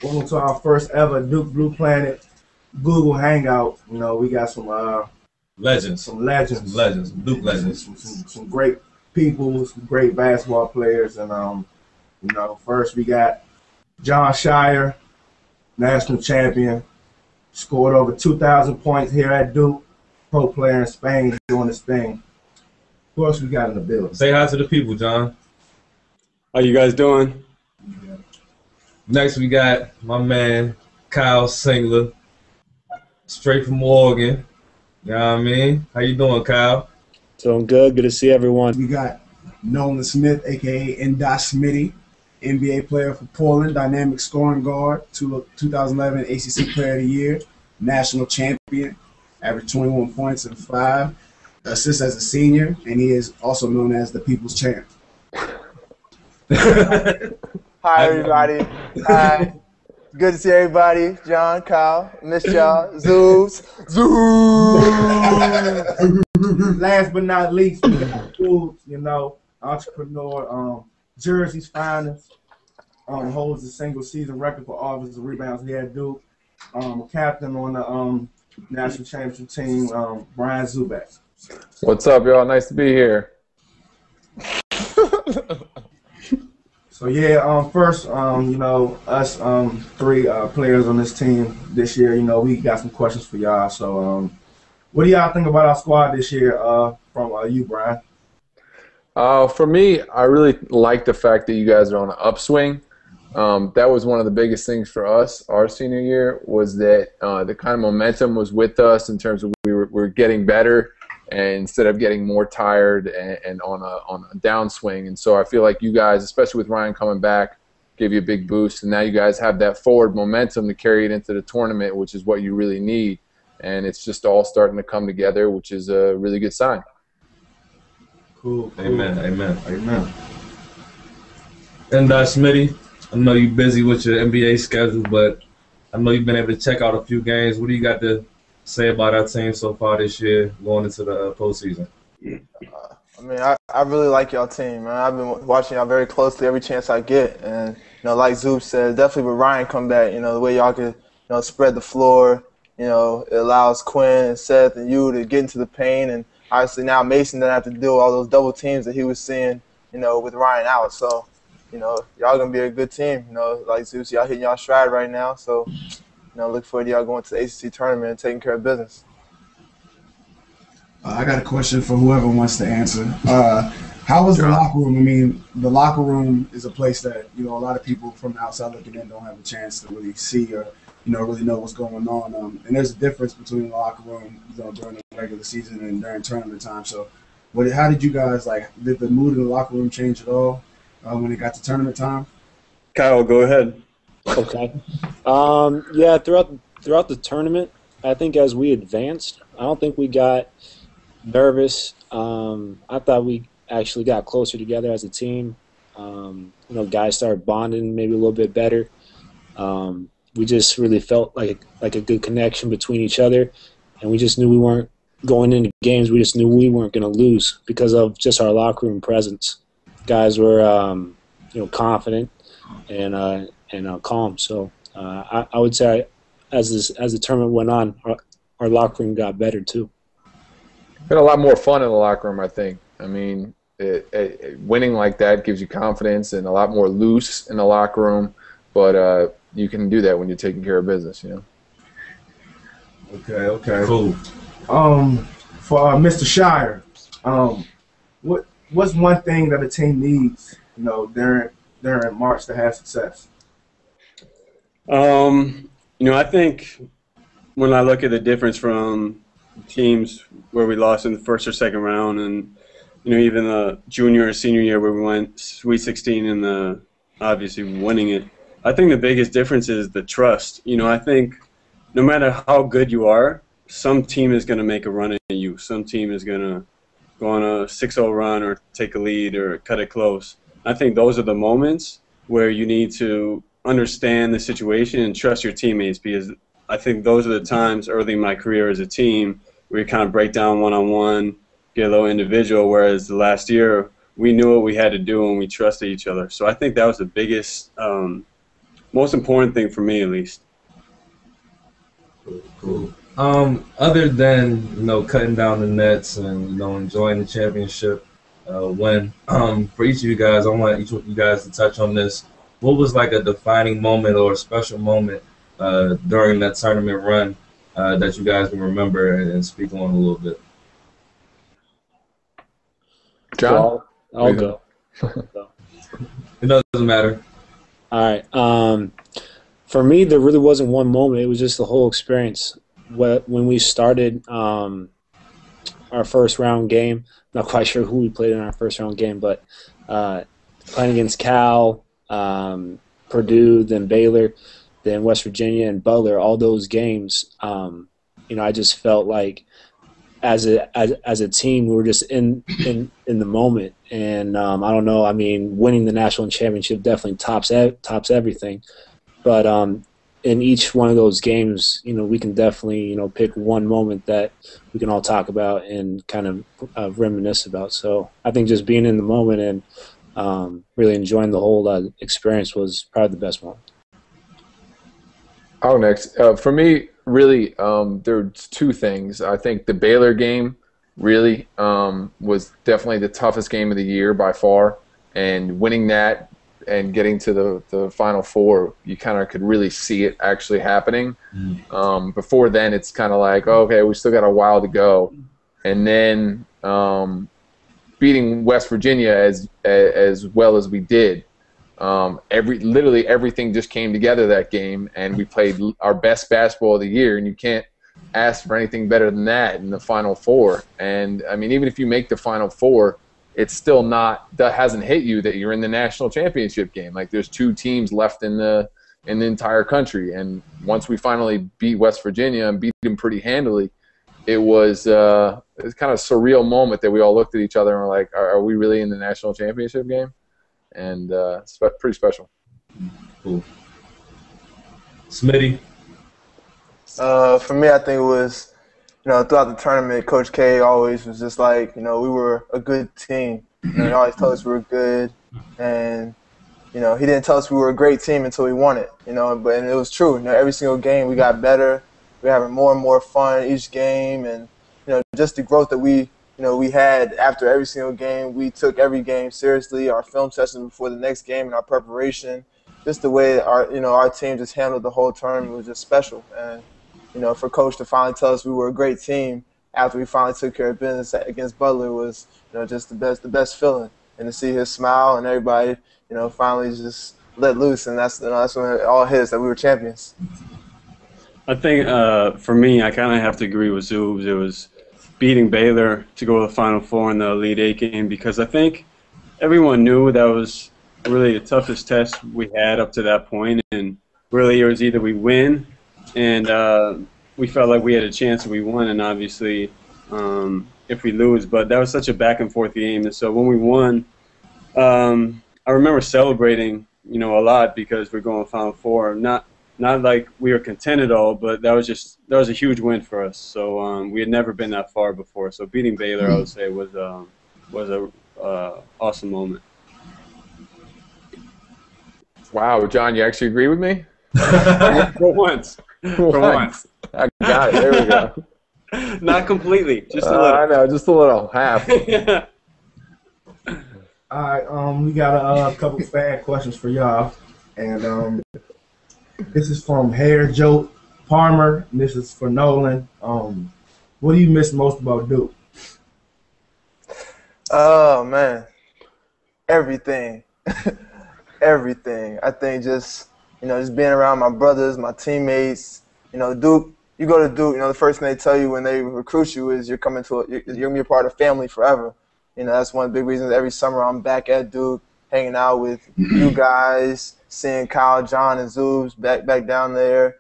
Welcome to our first ever Duke Blue Planet Google Hangout. You know, we got legends, Duke legends, some great people, some great basketball players, and first we got John Shire, national champion, scored over 2,000 points here at Duke, pro player in Spain doing his thing. Of course, we got in the building. Say hi to the people, John. How you guys doing? Next, we got my man, Kyle Singler, straight from Oregon. You know what I mean? How you doing, Kyle? Doing good. Good to see everyone. We got Nolan Smith, a.k.a. N.Dot Smitty, NBA player for Portland, dynamic scoring guard, 2011 ACC Player of the Year, national champion, averaged 21 points and 5 assists as a senior, and he is also known as the People's Champ. Hi, everybody. Hi. Good to see everybody. John, Kyle, miss y'all. Zoobs. Last but not least, Zoobs, entrepreneur, Jersey's finest, holds the single season record for offensive rebounds here at Duke. Captain on the national championship team, Brian Zuback. What's up, y'all? Nice to be here. So yeah, first, us three players on this team this year, we got some questions for y'all. So, what do y'all think about our squad this year? From you, Brian. For me, I really like the fact that you guys are on an upswing. That was one of the biggest things for us our senior year, was that the kind of momentum was with us in terms of we're getting better, and instead of getting more tired and on a downswing. And so I feel like you guys, especially with Ryan coming back, gave you a big boost, and now you guys have that forward momentum to carry it into the tournament, which is what you really need. And it's just all starting to come together, which is a really good sign. Cool. Amen. And Smitty, I know you're busy with your NBA schedule, but I know you've been able to check out a few games. What do you got to say about our team so far this year going into the postseason? I really like y'all team, man. I've been watching y'all very closely every chance I get. And, like Zoop said, definitely with Ryan come back, the way y'all could, spread the floor, it allows Quinn and Seth and you to get into the paint. And obviously now Mason doesn't have to deal with all those double teams that he was seeing, with Ryan out. So, y'all going to be a good team. Like Zoop, y'all hitting y'all stride right now. So, look forward to y'all going to the ACC tournament and taking care of business. I got a question for whoever wants to answer. How was the locker room? I mean, the locker room is a place that, a lot of people from the outside looking in don't have a chance to really see or, really know what's going on. And there's a difference between the locker room, during the regular season and during tournament time. So how did you guys, did the mood in the locker room change at all when it got to tournament time? Kyle, go ahead. Okay. Yeah, throughout the tournament, I think as we advanced, I don't think we got nervous. I thought we actually got closer together as a team. Guys started bonding maybe a little bit better. We just really felt like a good connection between each other, and we just knew we weren't going into games. We just knew we weren't going to lose because of just our locker room presence. Guys were, confident and calm. So I would say as the tournament went on, our locker room got better too. Been a lot more fun in the locker room, I think. I mean, winning like that gives you confidence and a lot more loose in the locker room. But you can do that when you're taking care of business, Okay. Cool. For Mr. Shire, what's one thing that a team needs, during March to have success? I think when I look at the difference from teams where we lost in the first or second round, and even the junior or senior year where we went Sweet 16 and obviously winning it, I think the biggest difference is the trust. I think no matter how good you are, some team is going to make a run at you. Some team is going to go on a 6-0 run or take a lead or cut it close. I think those are the moments where you need to understand the situation and trust your teammates, because I think those are the times early in my career as a team where you kind of break down one-on-one, get a little individual, whereas the last year we knew what we had to do and we trusted each other. So I think that was the biggest most important thing for me, at least. Cool. Other than cutting down the nets and enjoying the championship win, for each of you guys, I want each of you guys to touch on this. What was like a defining moment or a special moment during that tournament run that you guys can remember and speak on a little bit? John? So I'll go. It doesn't matter. All right. For me, there really wasn't one moment. It was just the whole experience. When we started our first round game, not quite sure who we played in our first round game, but playing against Cal, Purdue, then Baylor, then West Virginia and Butler, all those games, I just felt like as a team we were just in the moment. And I don't know. I mean, winning the national championship definitely tops everything. But in each one of those games, we can definitely, pick one moment that we can all talk about and kind of reminisce about. So I think just being in the moment and really enjoying the whole experience was probably the best one. Oh, next. For me, really, there's two things. I think the Baylor game really was definitely the toughest game of the year by far, and winning that and getting to the Final Four, you kind of could really see it actually happening. Before then, it's kind of like, oh, okay, we still got a while to go. And then beating West Virginia as well as we did, literally everything just came together that game, and we played our best basketball of the year, and you can't ask for anything better than that in the Final Four. And, I mean, even if you make the Final Four, it's still not, that hasn't hit you that you're in the national championship game. Like, there's two teams left in the entire country. And once we finally beat West Virginia and beat them pretty handily, it was kind of a surreal moment that we all looked at each other and were like, are we really in the national championship game? And it's pretty special. Cool. Smitty? For me, I think it was, throughout the tournament, Coach K always was just like, we were a good team. He always told us we were good. And, he didn't tell us we were a great team until we won it, and it was true. Every single game we got better. We were having more and more fun each game. And, just the growth that we had after every single game. We took every game seriously. Our film sessions before the next game and our preparation, just the way our team just handled the whole tournament was just special. And, for Coach to finally tell us we were a great team after we finally took care of business against Butler was, just the best feeling. And to see his smile and everybody, finally just let loose, and that's when it all hit us that we were champions. I think for me, I kind of have to agree with Zoobs. It was beating Baylor to go to the Final Four in the Elite Eight game, because I think everyone knew that was really the toughest test we had up to that point, and really it was either we win, and we felt like we had a chance and we won, and obviously if we lose. But that was such a back and forth game, and so when we won, I remember celebrating, a lot, because we're going to Final Four. Not like we were content at all, but that was a huge win for us. So we had never been that far before. So beating Baylor, I would say, was a awesome moment. Wow, John, you actually agree with me? For once. For once. I got it. There we go. Not completely, just a little. I know, just a little, half. Yeah. All right, we got a couple fan questions for y'all, and this is from Hair Joe Palmer. And this is for Nolan. What do you miss most about Duke? Oh man, everything, everything. I think just just being around my brothers, my teammates. Duke. You go to Duke. The first thing they tell you when they recruit you is you're coming to you're gonna be a part of family forever. That's one of the big reasons every summer I'm back at Duke, hanging out with you guys, seeing Kyle, John, and Zoobs back down there.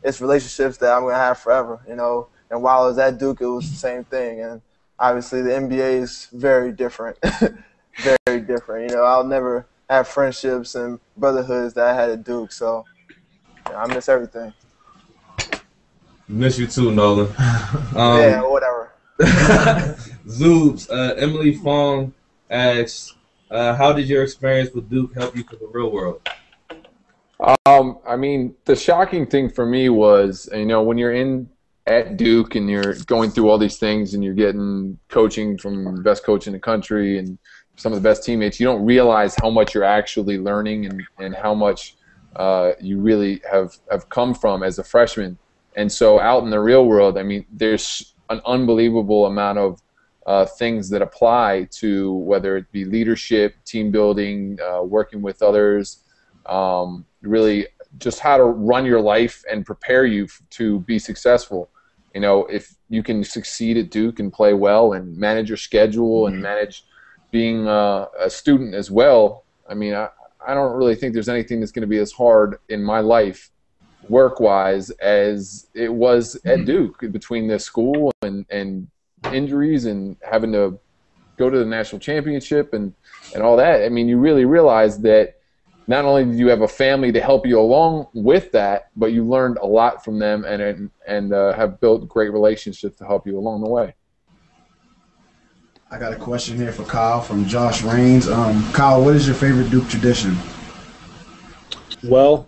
It's relationships that I'm going to have forever, and while I was at Duke, it was the same thing. And obviously the NBA is very different, very different. I'll never have friendships and brotherhoods that I had at Duke, so I miss everything. Miss you too, Nolan. Yeah, whatever. Zoobs, Emily Fong asks, how did your experience with Duke help you for the real world? I mean, the shocking thing for me was, when you're at Duke and you're going through all these things and you're getting coaching from the best coach in the country and some of the best teammates, you don't realize how much you're actually learning and how much you really have come from as a freshman. And so out in the real world, I mean, there's an unbelievable amount of things that apply to whether it be leadership, team building, working with others, really just how to run your life and prepare you to be successful. If you can succeed at Duke and play well and manage your schedule and manage being a student as well, I mean, I don't really think there's anything that's going to be as hard in my life work-wise as it was at Duke, between the school and injuries and having to go to the national championship and all that. I mean, you really realize that not only did you have a family to help you along with that, but you learned a lot from them and have built great relationships to help you along the way. I got a question here for Kyle from Josh Rains. Kyle, what is your favorite Duke tradition? Well,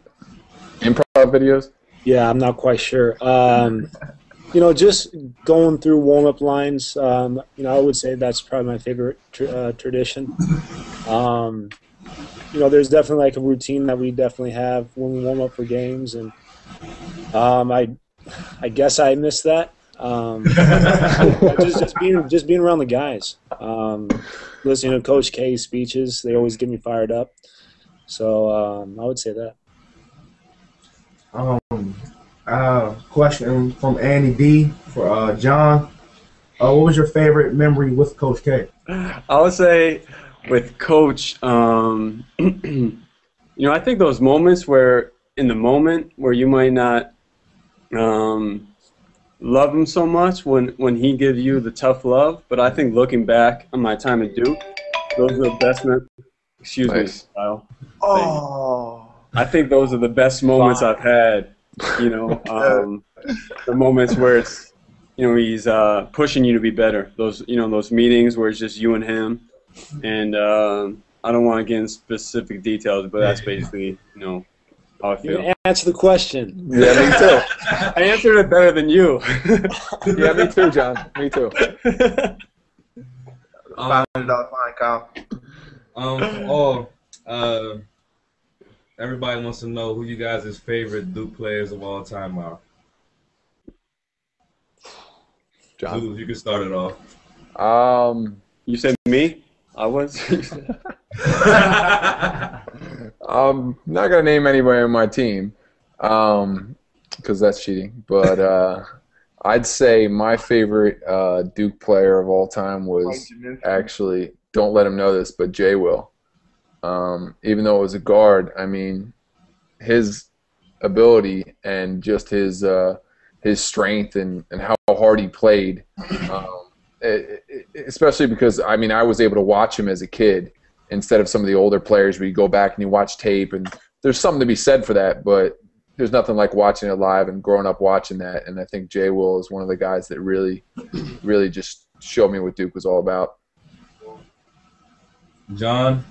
improv videos? Yeah, I'm not quite sure. Just going through warm-up lines, I would say that's probably my favorite tradition. There's definitely like a routine that we definitely have when we warm up for games, and I guess I miss that. just being around the guys, listening to Coach K's speeches, they always get me fired up. So I would say that. Question from Andy D for John. What was your favorite memory with Coach K? I would say with Coach, I think those moments where you might not love him so much when he gives you the tough love, but I think looking back on my time at Duke, those are the best Excuse nice. me, Kyle. Oh. I think those are the best moments I've had. The moments where it's, he's pushing you to be better. Those meetings where it's just you and him. And I don't want to get in specific details, but that's basically, how I feel. You answer the question. Yeah, me too. I answered it better than you. Yeah, me too, John. Me too. $500 fine, Kyle. Everybody wants to know who you guys' favorite Duke players of all time are. John, Duke, you can start it off. You said me? I was. I'm not gonna name anybody on my team, because that's cheating. But I'd say my favorite Duke player of all time was actually, don't let him know this, but Jay will. Even though it was a guard, I mean, his ability and just his strength and how hard he played, especially because, I mean, I was able to watch him as a kid instead of some of the older players where you go back and you watch tape, and there's something to be said for that, but there's nothing like watching it live and growing up watching that. And I think Jay Will is one of the guys that really, really just showed me what Duke was all about. John?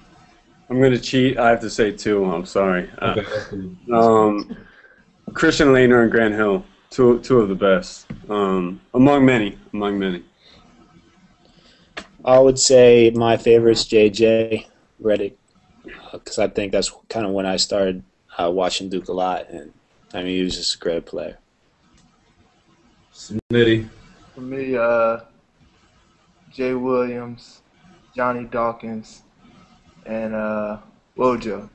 I'm going to cheat. I have to say two. I'm sorry. Okay. Christian Laettner and Grant Hill, two of the best, among many. I would say my favorite's JJ Redick, because I think that's kind of when I started watching Duke a lot, and I mean, he was just a great player. Smitty? For me, Jay Williams, Johnny Dawkins, and Wojo.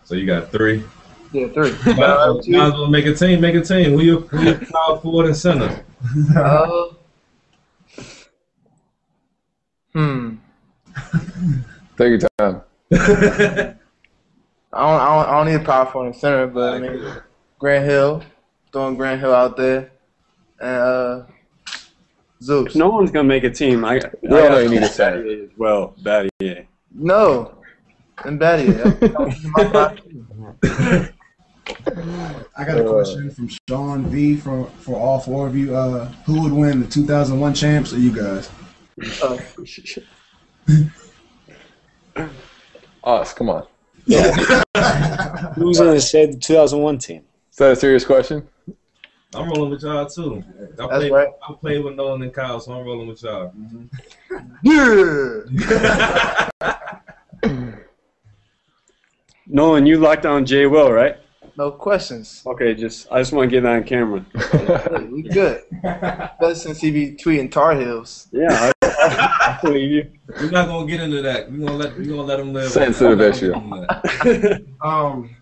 So you got three? Yeah, three. Might as well make a team. Who you power forward and center? Take your time. I don't need a power forward and center, but I mean, Grant Hill, throwing Grant Hill out there, and Zeus. No one's gonna make a team. I all know you need a center as well. Battier. No, and Battier. I got a question from Sean V for all four of you. Who would win, the 2001 champs or you guys? Us, come on. Yeah. Who's going to save the 2001 team? Is that a serious question? I'm rolling with y'all too. That's right. I played with Nolan and Kyle, so I'm rolling with y'all. Yeah. Nolan, you locked down Jay Will, right? No questions. Okay, I just want to get that on camera. We good. Best since he be tweeting Tar Heels. Yeah, I believe you. We're not gonna get into that. We're gonna let him live. Sensitive issue.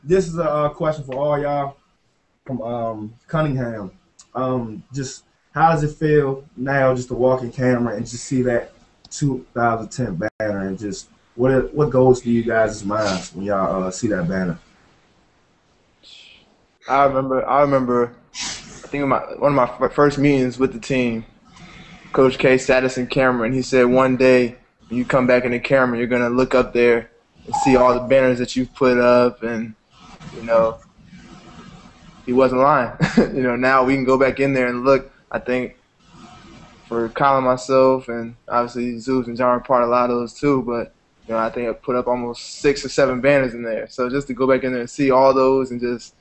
This is a question for all y'all from Cunningham. Just how does it feel now just to walk in camera and just see that 2010 banner, and just what goes through you guys' minds when y'all see that banner? I remember. I think one of my first meetings with the team, Coach K sat us in camera, and he said, "One day when you come back in the camera, you're gonna look up there and see all the banners that you've put up." And he wasn't lying. Now we can go back in there and look. I think for Kyle and myself, and obviously Zeus and John are part of a lot of those too, but I think I put up almost 6 or 7 banners in there. So just to go back in there and see all those, and just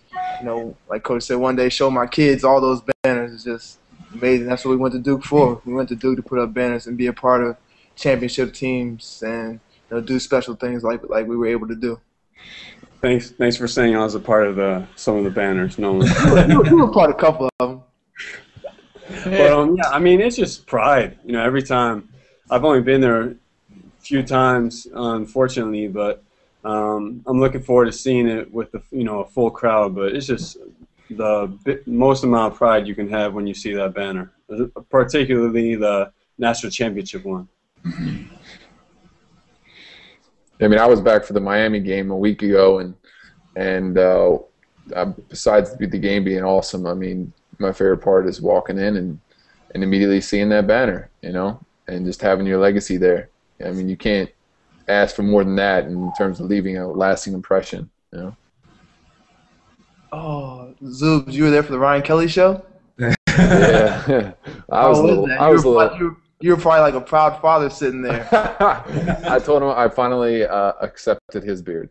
like Coach said, one day show my kids all those banners is just amazing. That's what we went to Duke for. We went to Duke to put up banners and be a part of championship teams and do special things like we were able to do. Thanks for saying I was a part of some of the banners, Nolan. You were part of a couple of them. But yeah, I mean, it's just pride. Every time. I've only been there a few times, unfortunately, but I'm looking forward to seeing it with a full crowd. But it's just the most amount of pride you can have when you see that banner, particularly the national championship one. I mean, I was back for the Miami game a week ago, and besides the game being awesome, I mean, my favorite part is walking in and immediately seeing that banner, and just having your legacy there. I mean, you can't ask for more than that in terms of leaving a lasting impression. Oh, Zoobs, you were there for the Ryan Kelly show? Yeah, I was a little. You were probably like a proud father sitting there. I told him I finally accepted his beard.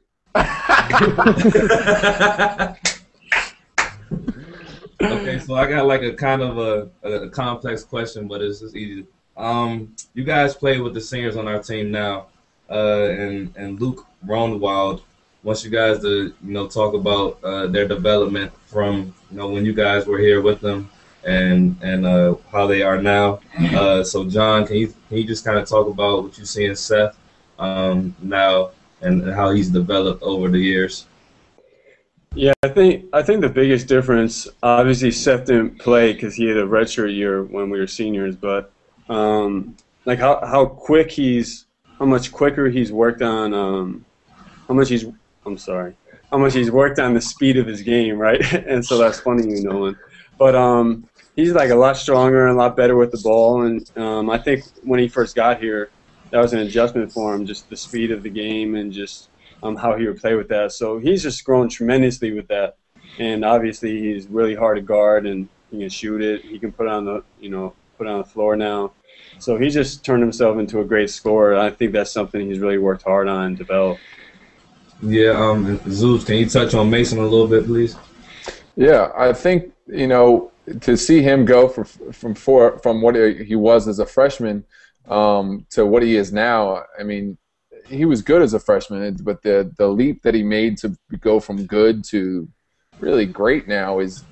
Okay, so I got like a kind of a complex question, but it's just easy. You guys play with the seniors on our team now, and Luke Ronwald wants you guys to talk about their development from when you guys were here with them and how they are now. So John, can you just kind of talk about what you see in Seth now and how he's developed over the years? Yeah, I think the biggest difference, obviously Seth didn't play because he had a redshirt year when we were seniors, but like how much quicker he's worked on how much he's worked on the speed of his game, right? And so that's funny, but he's like a lot stronger and a lot better with the ball, and I think when he first got here, that was an adjustment for him, just the speed of the game and just how he would play with that. So he's just grown tremendously with that, and obviously he's really hard to guard, and he can shoot it. He can put it on the floor now. So he just turned himself into a great scorer. I think that's something he's really worked hard on and developed. Yeah, Zeus, can you touch on Mason a little bit, please? Yeah, I think to see him go from what he was as a freshman to what he is now. I mean, he was good as a freshman, but the leap that he made to go from good to really great now is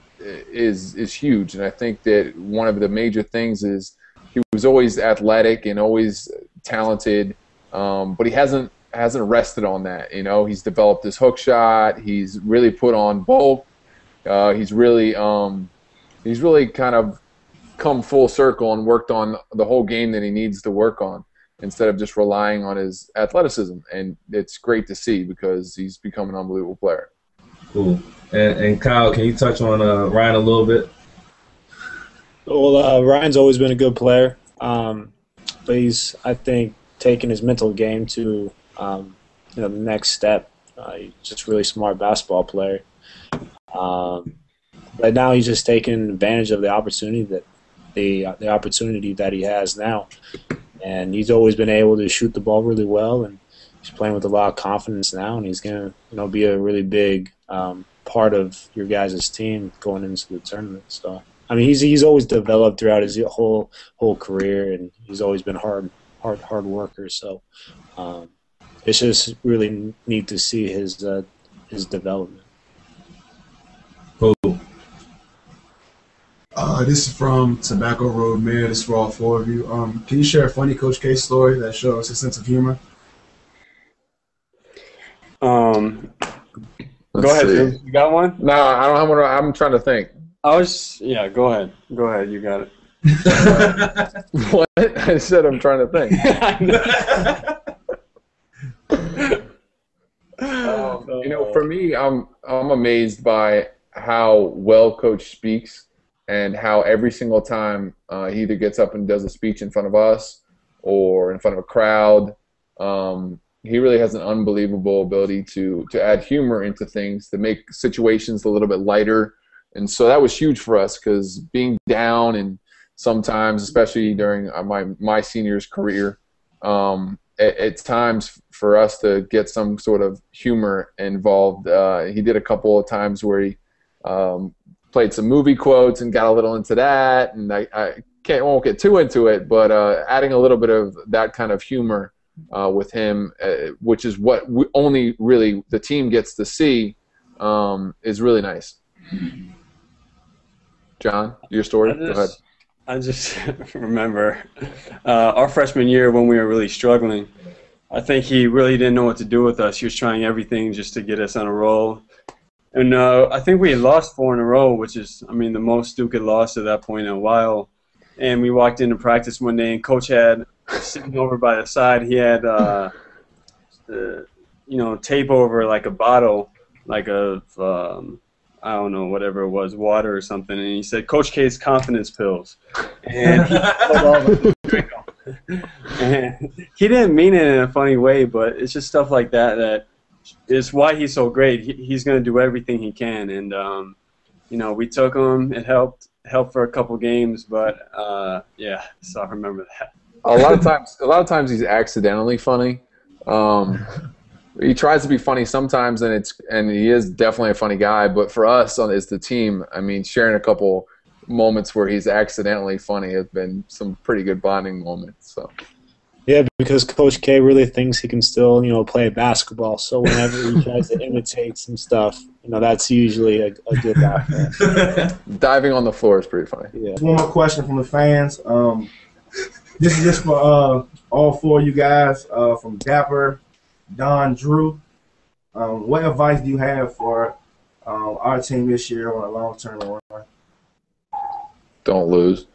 huge. And I think that one of the major things is he was always athletic and always talented, but he hasn't rested on that. He's developed his hook shot. He's really put on bulk. He's really kind of come full circle and worked on the whole game that he needs to work on, instead of just relying on his athleticism. And it's great to see because he's become an unbelievable player. Cool. And Kyle, can you touch on Ryan a little bit? Well, Ryan's always been a good player, but he's, I think, taken his mental game to the next step. He's just a really smart basketball player. But now he's just taking advantage of the opportunity that he has now. And he's always been able to shoot the ball really well, and he's playing with a lot of confidence now, and he's going to be a really big part of your guys' team going into the tournament. So, I mean, he's always developed throughout his whole career, and he's always been hard worker. So it's just really neat to see his development. Cool. This is from Tobacco Road Mayor. This is for all four of you. Can you share a funny Coach K story that shows his sense of humor? Go ahead, Jim. You got one? No, I don't have one. I'm trying to think. Go ahead. Go ahead. You got it. What? I said I'm trying to think. For me, I'm amazed by how well Coach speaks, and how every single time he either gets up and does a speech in front of us or in front of a crowd, he really has an unbelievable ability to add humor into things, to make situations a little bit lighter. And so that was huge for us, because being down, and sometimes, especially during my senior's career, at times for us to get some sort of humor involved. He did a couple of times where he played some movie quotes and got a little into that, and I won't get too into it, but adding a little bit of that kind of humor with him, which is what only really the team gets to see, is really nice. John, your story? Go ahead. I just remember our freshman year when we were really struggling. I think he really didn't know what to do with us. He was trying everything just to get us on a roll. And I think we had lost 4 in a row, which is, the most Duke had lost at that point in a while. And we walked into practice one day, and Coach had, sitting over by the side, he had, tape over like a bottle, like of, I don't know, whatever it was, water or something. And he said, "Coach K's confidence pills." And he pulled all the drink off. And he didn't mean it in a funny way, but it's just stuff like that is why he's so great. He's going to do everything he can, and we took him. It helped for a couple games, but so I remember that. A lot of times he's accidentally funny. He tries to be funny sometimes, and he is definitely a funny guy. But for us as the team, sharing a couple moments where he's accidentally funny has been some pretty good bonding moments. So. Yeah, because Coach K really thinks he can still, play basketball. So whenever he tries to imitate some stuff, that's usually a good laugh. Diving on the floor is pretty funny. Yeah. One more question from the fans. This is just for all four of you guys, from Dapper, Don, Drew. What advice do you have for our team this year on a long-term run? Don't lose.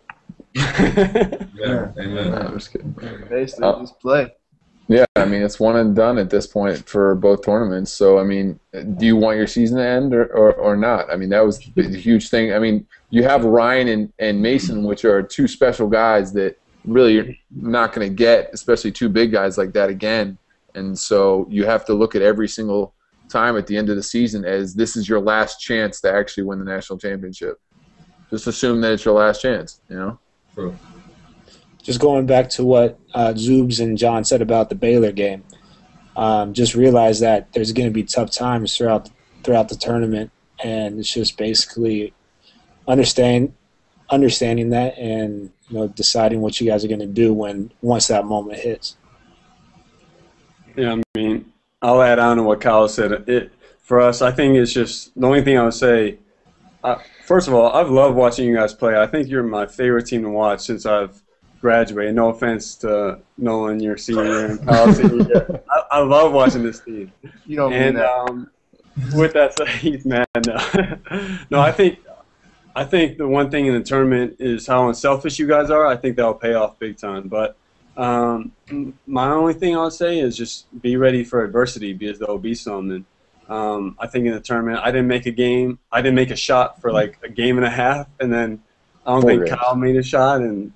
Yeah, amen. No, I'm just kidding. Basically, just play. Yeah, it's one and done at this point for both tournaments. So, do you want your season to end or not? That was the huge thing. You have Ryan and Mason, which are two special guys that really you're not going to get, especially two big guys like that again. And so you have to look at every single time at the end of the season as this is your last chance to actually win the national championship. Just assume that it's your last chance, True. Just going back to what Zoobs and John said about the Baylor game, just realize that there's going to be tough times throughout the tournament, and it's just basically understanding that and deciding what you guys are going to do once that moment hits. Yeah, I'll add on to what Kyle said. For us, I think it's just the only thing I would say. First of all, I've loved watching you guys play. I think you're my favorite team to watch since I've graduated. No offense to Nolan, your senior year, and Kyle, senior year. I love watching this team. You don't mean that. With that said, he's mad now. No, I think the one thing in the tournament is how unselfish you guys are. I think that'll pay off big time. But my only thing I would say is just be ready for adversity, because there'll be some. And I think in the tournament, I didn't make a game. I didn't make a shot for like a game and a half, and then I don't think Kyle made a shot, and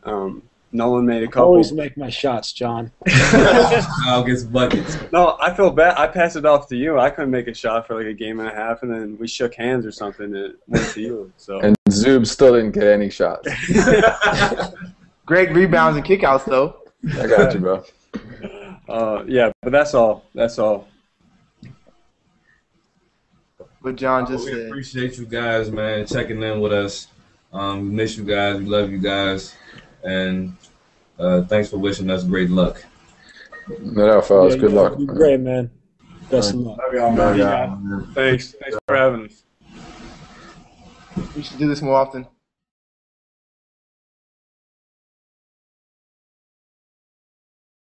Nolan made a couple. Always make my shots, John. Kyle gets buckets. No, I feel bad. I passed it off to you. I couldn't make a shot for like a game and a half, and then we shook hands or something, and it went to you. So. And Zoob still didn't get any shots. Great rebounds and kickouts, though. I got you, bro. Yeah, but that's all. That's all. What John just We said. appreciate you guys, man, checking in with us. We miss you guys. We love you guys. And thanks for wishing us great luck. No doubt, fellas. Yeah, Good you luck. do great, man. Best of luck. Love y'all, man. Thanks for having us. We should do this more often.